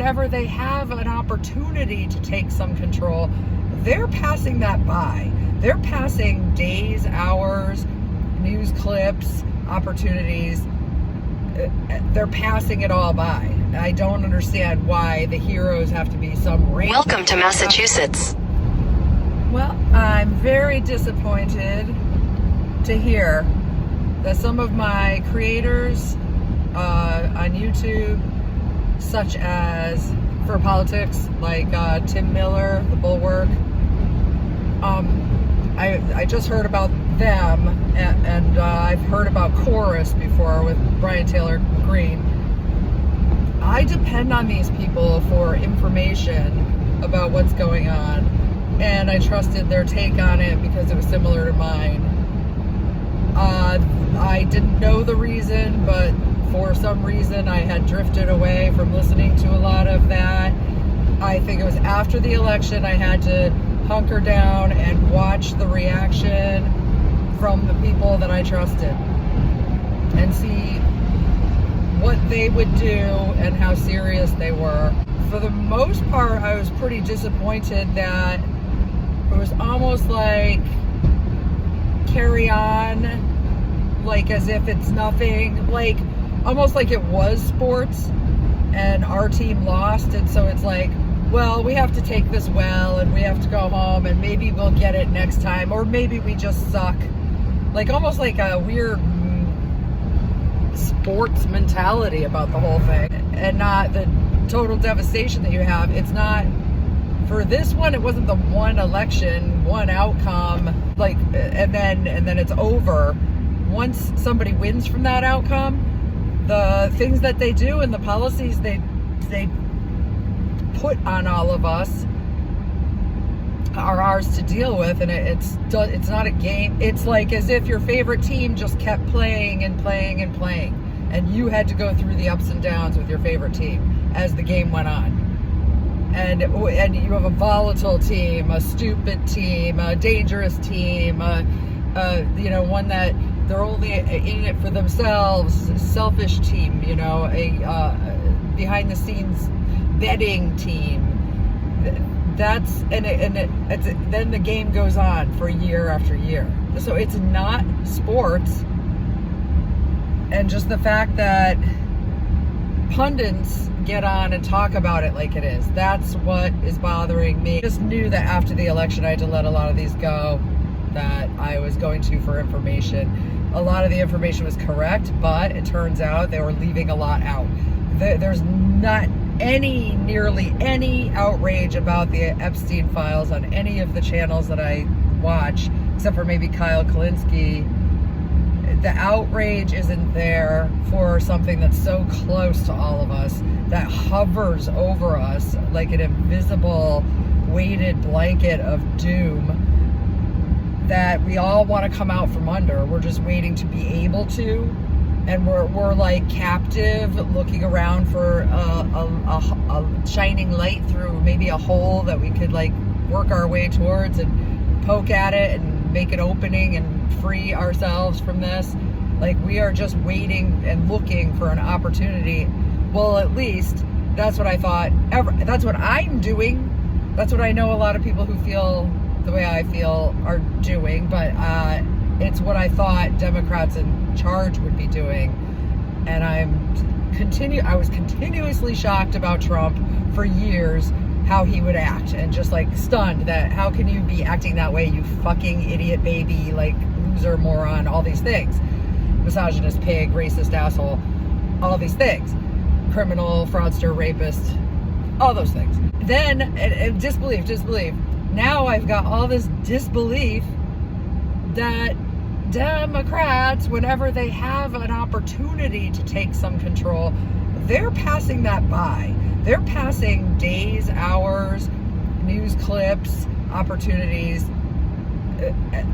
whenever they have an opportunity to take some control, they're passing that by. They're passing days, hours, news clips, opportunities. They're passing it all by. I don't understand why the heroes have to be some random. Welcome to Massachusetts. Well, I'm very disappointed to hear that some of my creators on YouTube, such as for politics, like Tim Miller, The Bulwark, I just heard about them, and I've heard about Chorus before with Brian Taylor Green. I depend on these people for information about what's going on, and I trusted their take on it because it was similar to mine. I didn't know the reason, but for some reason I had drifted away from listening to a lot of that. I think it was after the election I had to hunker down and watch the reaction from the people that I trusted and see what they would do and how serious they were. For the most part, I was pretty disappointed that it was almost like carry on, like as if it's nothing, like almost like it was sports and our team lost, and so it's like, well, we have to take this well and we have to go home and maybe we'll get it next time, or maybe we just suck. Like almost like a weird sports mentality about the whole thing, and not the total devastation that you have. It's not, for this one, it wasn't the one election, one outcome, like, and then it's over. Once somebody wins from that outcome, the things that they do and the policies they put on all of us are ours to deal with, and it's not a game. It's like as if your favorite team just kept playing and playing and playing, and you had to go through the ups and downs with your favorite team as the game went on. And you have a volatile team, a stupid team, a dangerous team, one that they're only in it for themselves, selfish team, a behind the scenes betting team. Then the game goes on for year after year. So it's not sports. And just the fact that pundits get on and talk about it like it is, that's what is bothering me. I just knew that after the election I had to let a lot of these go that I was going to for information. A lot of the information was correct, but it turns out they were leaving a lot out. There's not nearly any outrage about the Epstein files on any of the channels that I watch, except for maybe Kyle Kalinske. The outrage isn't there for something that's so close to all of us, that hovers over us like an invisible weighted blanket of doom that we all want to come out from under. We're just waiting to be able to, and we're like captive, looking around for a shining light through maybe a hole that we could like work our way towards and poke at it and make an opening and free ourselves from this. Like we are just waiting and looking for an opportunity. Well, at least that's what I thought. That's what I'm doing. That's what I know a lot of people who feel the way I feel are doing, but it's what I thought Democrats in charge would be doing. And I was continuously shocked about Trump for years, how he would act, and just like stunned that how can you be acting that way, you fucking idiot baby, like loser, moron, all these things, misogynist, pig, racist, asshole, all these things, criminal, fraudster, rapist, all those things. Then and disbelief. Now I've got all this disbelief that Democrats, whenever they have an opportunity to take some control, they're passing that by. They're passing days, hours, news clips, opportunities.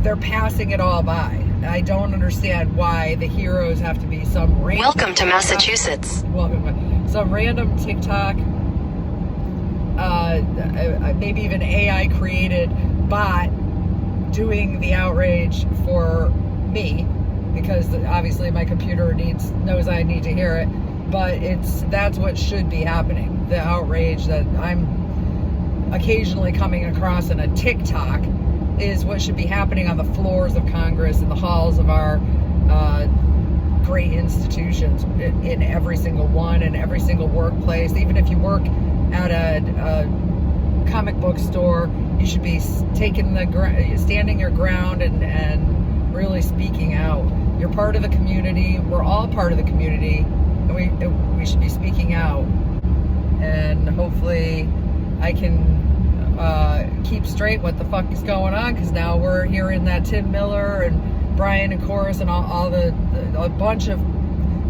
They're passing it all by. I don't understand why the heroes have to be some random... Welcome to Massachusetts. Some random TikTok, maybe even AI created bot doing the outrage for me, because obviously my computer knows I need to hear it, but that's what should be happening. the outrage that I'm occasionally coming across in a TikTok is what should be happening on the floors of Congress, in the halls of our great institutions, in every single one, in every single workplace. Even if you work at a comic book store, you should be standing your ground and really speaking out. You're part of the community. We're all part of the community, and we should be speaking out. And hopefully I can keep straight what the fuck is going on, because now we're hearing that Tim Miller and Brian and Chorus and a bunch of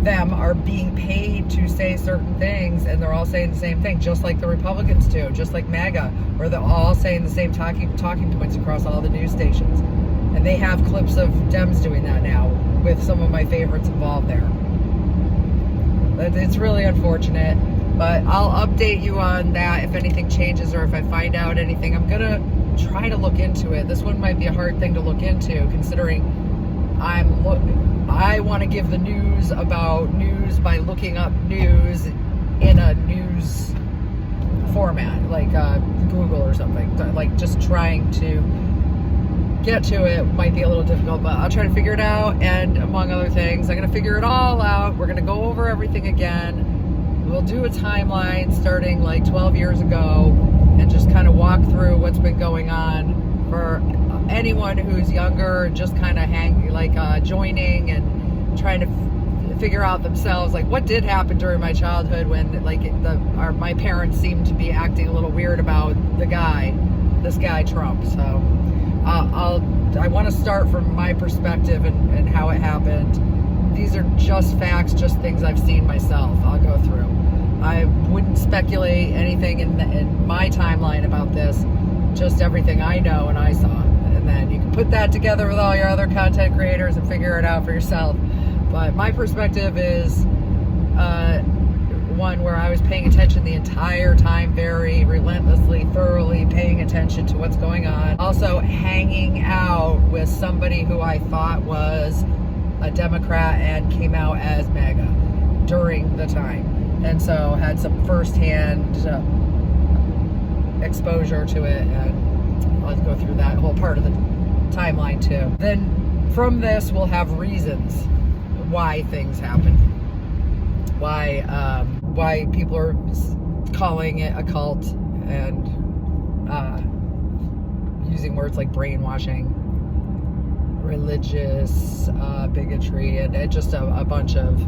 them are being paid to say certain things, and they're all saying the same thing, just like the Republicans do, just like MAGA, where they're all saying the same talking points across all the news stations. And they have clips of Dems doing that now, with some of my favorites involved there. It's really unfortunate, but I'll update you on that if anything changes or if I find out anything. I'm gonna try to look into it. This one might be a hard thing to look into, considering I want to give the news about news by looking up news in a news format, like Google or something. Like, just trying to get to it might be a little difficult, but I'll try to figure it out. And among other things, I'm going to figure it all out. We're going to go over everything again. We'll do a timeline starting like 12 years ago and just kind of walk through what's been going on for anyone who's younger, just kind of joining and trying to figure out themselves, like, what did happen during my childhood when my parents seemed to be acting a little weird about this guy Trump. So I want to start from my perspective and how it happened. These are just facts, just things I've seen myself. I'll go through. I wouldn't speculate anything in my timeline about this, just everything I know and I saw. And then you can put that together with all your other content creators and figure it out for yourself. But my perspective is one where I was paying attention the entire time, very relentlessly, thoroughly paying attention to what's going on. Also hanging out with somebody who I thought was a Democrat and came out as MAGA during the time. And so had some firsthand exposure to it, and I'll go through that whole part of the timeline too. Then from this, we'll have reasons why things happen, why people are calling it a cult and using words like brainwashing, religious bigotry, and just a bunch of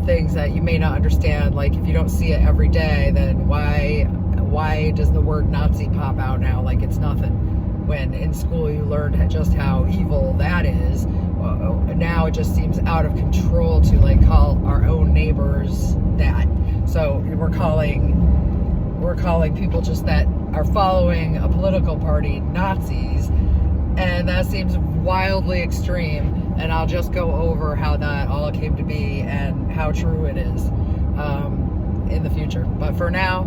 things that you may not understand. Like, if you don't see it every day, then why does the word Nazi pop out now like it's nothing, when in school you learned just how evil that is? Now it just seems out of control to call our own neighbors that. So we're calling people just that are following a political party Nazis, and that seems wildly extreme. And I'll just go over how that all came to be and how true it is in the future. But for now,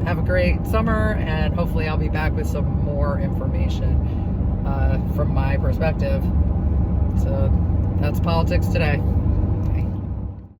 have a great summer, and hopefully I'll be back with some more information from my perspective. So that's politics today.